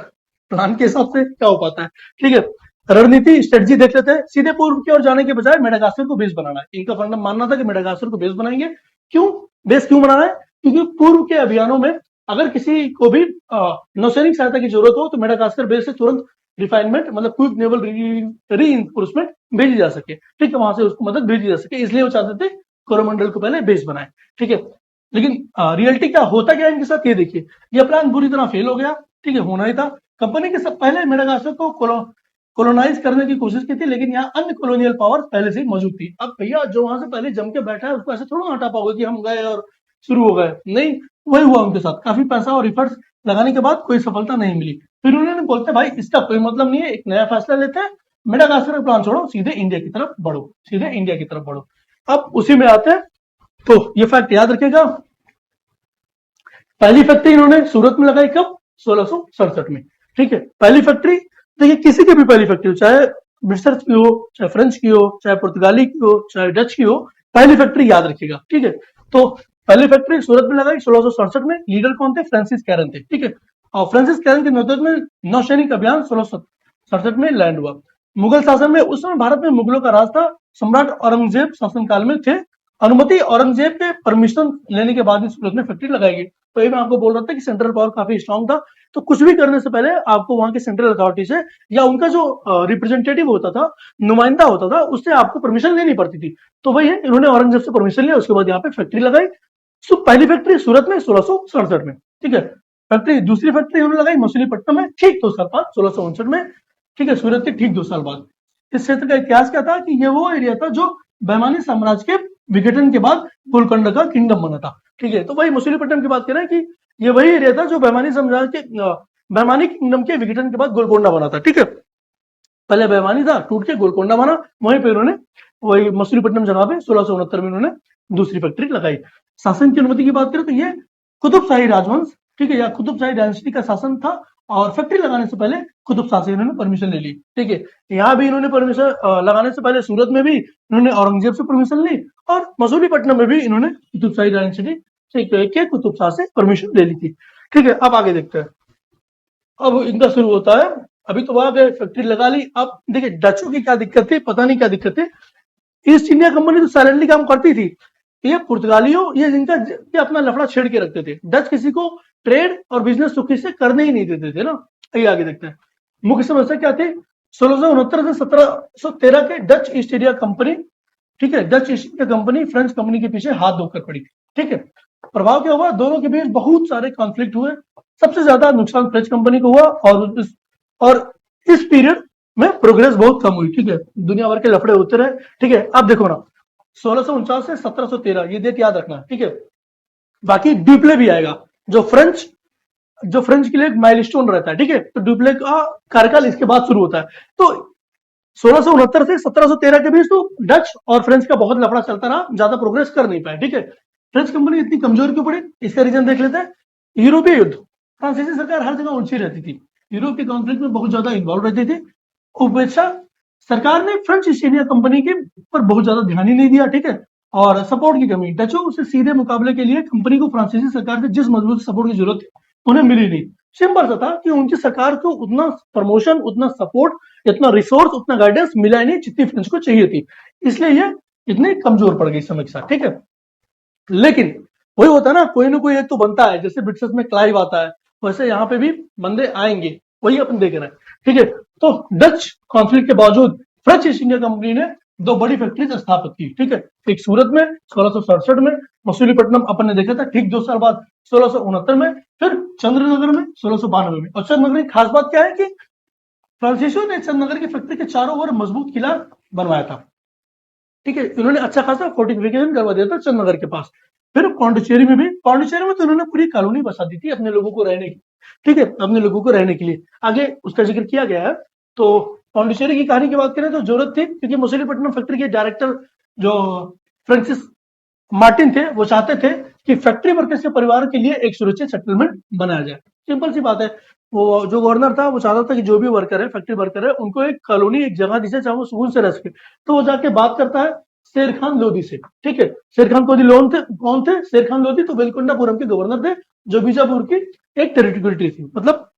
प्लान के हिसाब से क्या हो पाता है, ठीक है। रणनीति, स्ट्रेटजी देख लेते हैं। सीधे पूर्व की ओर जाने के बजाय मेडागास्कर को बेस बनाना है। इनका फंडा मानना था कि मेडागास्कर को बेस बनाएंगे। क्यों बेस क्यों बनाना है? क्योंकि पूर्व के अभियानों में अगर किसी को भी नौसैनिक सहायता की जरूरत हो, तो मेडागास्कर बेस से तुरंत रिफाइनमेंट, मतलब क्विक नेवल रीइंफोर्समेंट भेजी जा सके, ठीक है, वहां से उसको मदद भेजी जा सके। इसलिए वो चाहते थे कोरोमंडल को पहले बेस बनाए, ठीक है। लेकिन रियलिटी क्या होता, क्या इनके साथ, ये देखिए। ये प्लान बुरी तरह फेल हो गया, ठीक है, होना ही था। कंपनी के सब पहले मेडागास्कर को कोलोनाइज करने की कोशिश की थी, लेकिन यहाँ अन्य कॉलोनियल पावर पहले से मौजूद थी। अब भैया जो वहां से पहले जम के बैठा है, उसको ऐसे थोड़ा हटा पाओगे कि हम गए और शुरू हो गए, नहीं। वही हुआ उनके साथ, काफी पैसा और इफर्ट्स लगाने के बाद कोई सफलता नहीं मिली। फिर उन्होंने बोलते भाई इसका कोई मतलब नहीं है, एक नया फैसला लेते हैं, मेडागास्कर का प्लान छोड़ो, सीधे इंडिया की तरफ बढ़ो, सीधे इंडिया की तरफ बढ़ो। अब उसी में आते हैं, तो ये फैक्ट याद रखेगा। पहली फैक्ट्री इन्होंने सूरत में लगाई कब? 1667 में, ठीक है। पहली फैक्ट्री, देखिए किसी की भी पहली फैक्ट्री हो, चाहे ब्रिटिशर्स की हो, चाहे फ्रेंच की हो, चाहे पुर्तगाली की हो, चाहे डच की हो, पहली फैक्ट्री याद रखिएगा, ठीक है। तो पहली फैक्ट्री सूरत में लगाई 1667 में। लीडर कौन थे? फ्रांसिस कैरन थे, ठीक है। और फ्रांसिस कैरन के नेतृत्व में नौसैनिक अभियान 1667 में लैंड हुआ। मुगल शासन में उस समय भारत में मुगलों का राज था, सम्राट औरंगजेब शासनकाल में थे। अनुमति औरंगजेब के परमिशन लेने के बाद ही सूरत में फैक्ट्री लगाई गई। तो ये मैं आपको बोल रहा था कि सेंट्रल पावर काफी स्ट्रांग था, तो कुछ भी करने से पहले आपको वहां के सेंट्रल अथॉरिटी से या उनका जो रिप्रेजेंटेटिव होता था, नुमाइंदा होता था, उससे आपको परमिशन लेनी पड़ती थी। तो वही है, इन्होंने औरंगजेब से परमिशन लिया, उसके बाद यहाँ पे फैक्ट्री लगाई। पहली फैक्ट्री सूरत में 1667 में, ठीक है। फैक्ट्री, दूसरी फैक्ट्री उन्होंने लगाई मछलीपट्टनम में ठीक 2 साल बाद 1659 में, ठीक है, सूरत के ठीक 2 साल बाद। इस क्षेत्र का इतिहास क्या था कि ये वो एरिया था जो बहमानी साम्राज्य के विघटन के बाद गोलकोंडा का किंगडम बना था, ठीक है। तो वही मछलीपट्टनम की बात करें कि ये वही एरिया था जो बहमानी साम्राज्य के बहमानी किंगडम के विघटन के बाद गोलकोंडा बना था, ठीक है। पहले बहमानी था, टूट के गोलकोंडा बना, वहीं पे उन्होंने वही मछलीपट्टनम जगह पे 1669 में उन्होंने दूसरी फैक्ट्री लगाई। शासन की अनुमति की बात करें तो ये कुतुबशाही राजवंश, ठीक है, या कुतुबशाही डायनेस्टी का शासन था, और फैक्ट्री लगाने से पहले कुतुब शाह से इन्होंने परमिशन ले ली, ठीक है। यहाँ भी इन्होंने परमिशन लगाने से पहले सूरत में भी इन्होंने औरंगजेब से परमिशन ली, और मसूलीपट्टनम में भी इन्होंने कुतुबशाही डायनेस्टी के कुतुब शाह से परमिशन ले ली थी, ठीक है। अब आगे देखते हैं, अब इनका शुरू होता है। अभी तो वहां गए, फैक्ट्री लगा ली। अब देखिए डचों की क्या दिक्कत थी, पता नहीं क्या दिक्कत थी। ईस्ट इंडिया कंपनी तो साइलेंटली काम करती थी, ये पुर्तगालियों ये अपना लफड़ा छेड़ के रखते थे। डच किसी को ट्रेड और बिजनेस सुखी से करने ही नहीं देते थे ना। ये आगे देखते हैं, मुख्य समस्या क्या थी। 1669 से 1713 के डच ईस्ट इंडिया कंपनी, ठीक है, Dutch east India company French company के पीछे हाथ धोकर पड़ी, ठीक है। प्रभाव क्या हुआ, दोनों के बीच बहुत सारे कॉन्फ्लिक्ट हुए। सबसे ज्यादा नुकसान फ्रेंच कंपनी को हुआ, और इस पीरियड में प्रोग्रेस बहुत कम हुई, ठीक है। दुनिया भर के लफड़े होते रहे, ठीक है। अब देखो ना, 1649 से 1713, ये डेट याद रखना, ठीक है। बाकी ड्यूप्ले भी आएगा, जो फ्रेंच के लिए एक माइलस्टोन रहता है, ठीक है। तो ड्यूप्ले का कार्यकाल इसके बाद शुरू होता है। तो 1669 से 1713 के बीच तो डच और फ्रेंच का बहुत लफड़ा चलता रहा, ज्यादा प्रोग्रेस कर नहीं पाए, ठीक है। फ्रेंच कंपनी इतनी कमजोर क्यों पड़ी, इसका रीजन देख लेते हैं। यूरोपीय युद्ध, फ्रांसीसी सरकार हर जगह उलझी रहती थी, यूरोप के कॉन्फ्लिक्ट में बहुत ज्यादा इन्वॉल्व रहती थी। उपेक्षा, सरकार ने फ्रेंच ईस्ट इंडिया कंपनी के पर बहुत ज्यादा ध्यान ही नहीं दिया, ठीक है। और सपोर्ट की कमी, डचों से सीधे मुकाबले के लिए कंपनी को फ्रांसीसी सरकार से जिस मजबूत सपोर्ट की जरूरत थी उन्हें मिली नहीं। सिंपल सा था कि उनकी सरकार को उतना प्रमोशन, उतना सपोर्ट, इतना रिसोर्स, उतना गाइडेंस मिला ही नहीं जितनी फ्रेंच को चाहिए थी, इसलिए ये इतनी कमजोर पड़ गई समय के साथ, ठीक है। लेकिन वही होता है ना, कोई ना कोई एक तो बनता है, जैसे ब्रिटिश में क्लाइव आता है, वैसे यहाँ पे भी बंदे आएंगे, वही अपन देख रहे हैं, ठीक है। तो डच कॉन्फ्लिक्ट के बावजूद फ्रेंच ईस्ट इंडिया कंपनी ने 2 बड़ी फैक्ट्रीज स्थापित की, ठीक है। एक सूरत में 1667 में, मसूलीपट्टनम अपन ने देखा था ठीक 2 साल बाद 1669 में, फिर चंद्रनगर में 1692 में। और चंद्रनगर की खास बात क्या है कि फ्रांसीसियों ने चंद्रनगर की फैक्ट्री के चारों ओर मजबूत किला बनवाया था, ठीक है। इन्होंने अच्छा खासा फोर्टिफिकेशन करवा दिया था चंद्रनगर के पास। फिर पांडिचेरी में तो इन्होंने पूरी कॉलोनी बसा दी थी अपने लोगों को रहने की, ठीक है, अपने लोगों को रहने के लिए। आगे उसका जिक्र किया गया है। तो पांडिचेरी की कहानी की बात करें तो जरूरत थी, क्योंकि मसूलीपट्टनम फैक्ट्री के डायरेक्टर जो फ्रांसिस मार्टिन थे, वो चाहते थे कि फैक्ट्री वर्कर्स के परिवार के लिए एक सुरक्षित सेटलमेंट बनाया जाए। सिंपल सी बात है, वो जो गवर्नर था वो चाहता था कि जो भी वर्कर है, फैक्ट्री वर्कर है, उनको एक कॉलोनी, एक जगह जिसे चाहे वो सुकून से रह सके। तो वो जाके बात करता है शेर खान लोधी से, ठीक है। शेर खान लोधी कौन थे? शेर खान लोधी तो वेलकोंडापुरम के गवर्नर थे, जो बीजापुर की एक टेरिटरी थी, मतलब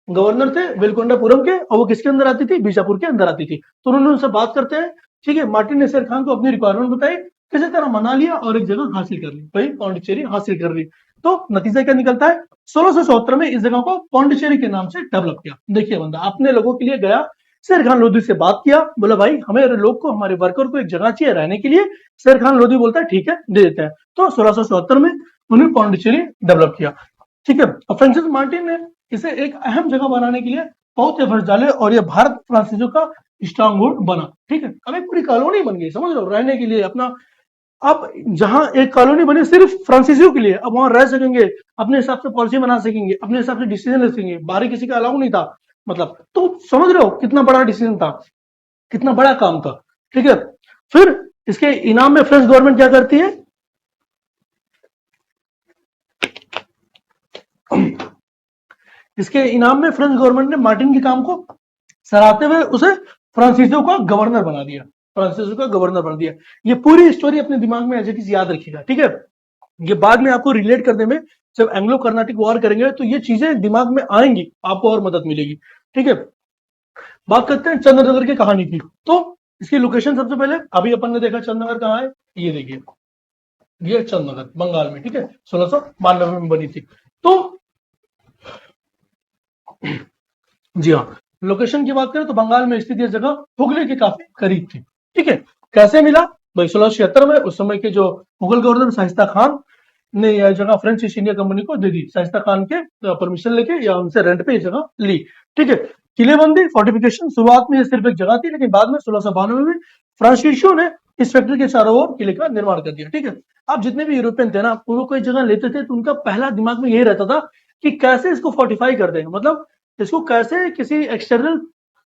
गवर्नर थे वेलकोंडापुरम के, और वो किसके अंदर आती थी? बीजापुर के अंदर आती थी। तो उन्होंने उनसे बात करते हैं, ठीक है। मार्टिन ने शेर खान को अपनी रिक्वायरमेंट बताई, किसी तरह मना लिया और एक जगह हासिल कर ली, वही पांडिचेरी हासिल कर ली। तो नतीजा क्या निकलता है? 1674 में इस जगह को पांडिचेरी के नाम से डेवलप किया। देखिए बंदा अपने लोगों के लिए गया, शेर खान लोधी से बात किया, बोला भाई हमें लोग को, हमारे वर्कर को एक जगह चाहिए रहने के लिए। शेर खान लोधी बोलता है ठीक है दे देते हैं। तो 1674 में उन्होंने पांडिचेरी डेवलप किया, ठीक है। और फ्रांसिस मार्टिन ने इसे एक अहम जगह बनाने के लिए बहुत एफर्ट डाले, और ये भारत फ्रांसीसियों का स्ट्रांग होल्ड बना, ठीक है। अब एक पूरी कॉलोनी बन गई, समझ लो, रहने के लिए अपना। अब जहां एक कॉलोनी बनी सिर्फ फ्रांसीसियों के लिए, अब वहां रह सकेंगे, अपने हिसाब से पॉलिसी बना सकेंगे, अपने हिसाब से डिसीजन ले सकेंगे, बाहरी किसी का अलाउ नहीं था, मतलब। तो समझ रहे हो कितना बड़ा डिसीजन था, कितना बड़ा काम था, ठीक है। फिर इसके इनाम में फ्रेंच गवर्नमेंट क्या करती है? इसके इनाम में फ्रेंच गवर्नमेंट ने मार्टिन के काम को सराहते हुए उसे फ्रांसीसियों का गवर्नर बना दिया, फ्रांसीसियों का गवर्नर बना दिया। ये पूरी स्टोरी अपने दिमाग में एज इट इज याद रखिएगा, ठीक है। ये बाद में आपको रिलेट करने में, जब एंग्लो कर्नाटिक वॉर करेंगे तो ये चीजें दिमाग में आएंगी, आपको और मदद मिलेगी, ठीक है। बात करते हैं चंद्रनगर की कहानी की। तो इसकी लोकेशन सबसे पहले अभी अपन ने देखा चंद्रनगर कहाँ है, ये देखिए, ये चंद्रनगर बंगाल में, ठीक है, 1692 में बनी थी। तो जी हाँ, लोकेशन की बात करें तो बंगाल में स्थित यह जगह हुगली के काफी करीब थी, ठीक है। कैसे मिला भाई? 1676 में उस समय के जो मुगल गवर्नर शाइस्ता खान, ने यह जगह फ्रेंच ईस्ट इंडिया कंपनी को दे दी, शाइस्ता खान के परमिशन लेके या उनसे रेंट पे ये जगह ली। ठीक है, किलेबंदी फोर्टिफिकेशन, शुरुआत में ये सिर्फ एक जगह थी, लेकिन बाद में 1692 में फ्रांसीसियो ने इस फैक्ट्री के चारों ओर किले का निर्माण कर दिया। ठीक है, अब जितने भी यूरोपियन थे ना, वो कोई जगह लेते थे तो उनका पहला दिमाग में यही रहता था कि कैसे इसको फोर्टिफाई कर दें, मतलब इसको कैसे किसी एक्सटर्नल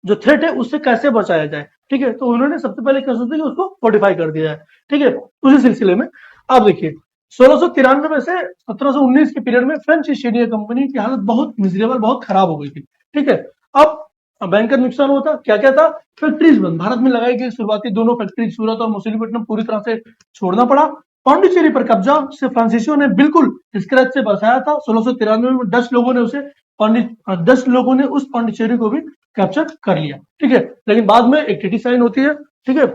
जो थ्रेट है उससे कैसे बचाया जाए। ठीक है, तो उन्होंने सबसे पहले क्या सोचा कि उसको फोर्टिफाई कर दिया है। ठीक है, उसी सिलसिले में आप देखिए 1693 में से 1719 के पीरियड में फ्रेंच ईस्ट इंडिया कंपनी की हालत बहुत मिजरेबल, बहुत खराब हो गई थी। ठीक है, अब बैंकर नुकसान होता, क्या क्या था, फैक्ट्रीज बंद, भारत में लगाई गई शुरुआती दोनों फैक्ट्री सूरत और मछलीपट्टनम पूरी तरह से छोड़ना पड़ा। पांडिचेरी पर कब्जा से फ्रांसीसियों ने बिल्कुल स्क्रैच से बसाया था। 1693 में 10 लोगों ने उसे 10 लोगों ने उस पांडिचेरी को भी कैप्चर कर लिया। ठीक है, लेकिन बाद में एक ट्रीटी साइन होती है। ठीक है,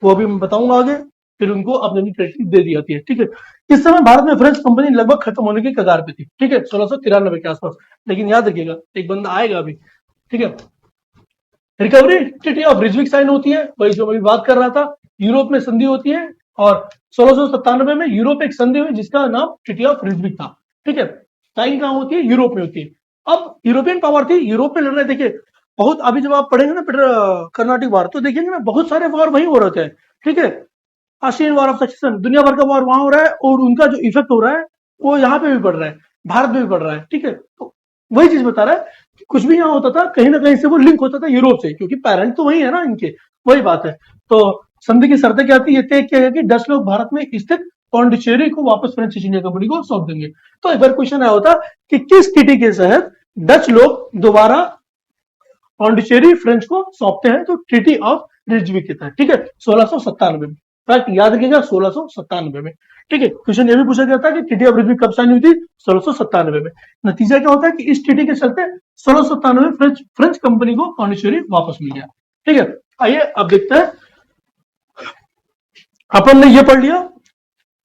वो अभी मैं बताऊंगा आगे, फिर उनको अपनी ट्रीटी दे दी जाती है। ठीक है, इस समय भारत में फ्रेंच कंपनी लगभग खत्म होने की कगार पे थी। ठीक है, 1693 के आसपास, लेकिन याद रखिएगा एक बंदा आएगा अभी। ठीक है, रिकवरी ट्रीटी ऑफ रिजविक साइन होती है, वही जो मैं बात कर रहा था, यूरोप में संधि होती है, और 1697 में यूरोप एक संधि हुई जिसका नाम ट्रीटी ऑफ रिजविक था। ठीक है, साइन कहाँ होती है, यूरोप में होती है। अब यूरोपियन पावर थी, यूरोप में लड़ रहे, देखिए बहुत, अभी जब आप पढ़ेंगे ना कर्नाटिक वार, तो देखेंगे ना बहुत सारे वार वहीं हो रहे थे। ठीक है, आस्ट्रियन वार ऑफ सक्सेशन, दुनिया भर का वार वहां हो रहा है, और उनका जो इफेक्ट हो रहा है वो यहाँ पे भी पड़ रहा है, भारत में भी पड़ रहा है। ठीक है, तो वही चीज बता रहा है कि कुछ भी यहाँ होता था कहीं ना कहीं से वो लिंक होता था यूरोप से, क्योंकि पेरेंट तो वही है ना इनके, वही बात है। तो संधि की शर्तें क्या थी, ये तय किया गया कि 10 लोग भारत में स्थित पौंडीचेरी को वापस फ्रेंच ईस्ट इंडिया कंपनी को सौंप देंगे। तो एक बार क्वेश्चन आया होता कि किस ट्रीटी के तहत डच लोग दोबारा पौंडीचेरी फ्रेंच को सौंपते हैं, तो ट्रीटी ऑफ रिजविक के तहत। ठीक है, 1697 में, फैक्ट याद रखिएगा 1697 में। ठीक है, क्वेश्चन ये भी पूछा गया था कि ट्रीटी ऑफ रिजविक कब साइन हुई थी, 1697 में। नतीजा क्या होता है कि इस ट्रीटी के चलते 1697 में फ्रेंच कंपनी को पौंडीचेरी वापस मिल गया। ठीक है, आइए अब देखते हैं, अपन ने ये पढ़ लिया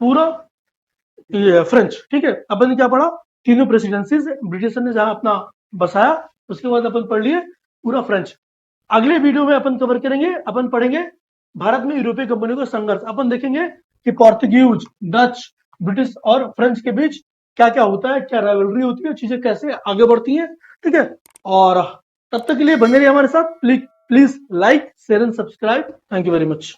पूरा ये फ्रेंच। ठीक है, अपन ने क्या पढ़ा, तीनों प्रेसिडेंसीज ब्रिटिश ने जहां अपना बसाया, उसके बाद अपन पढ़ लिए पूरा फ्रेंच। अगले वीडियो में अपन कवर करेंगे, अपन पढ़ेंगे भारत में यूरोपीय कंपनियों का संघर्ष। अपन देखेंगे कि पोर्तुगीज, डच, ब्रिटिश और फ्रेंच के बीच क्या क्या होता है, क्या राइवलरी होती है, चीजें कैसे आगे बढ़ती हैं। ठीक है, और तब तक के लिए बने रहिए हमारे साथ। Please please like share and subscribe. Thank you very much.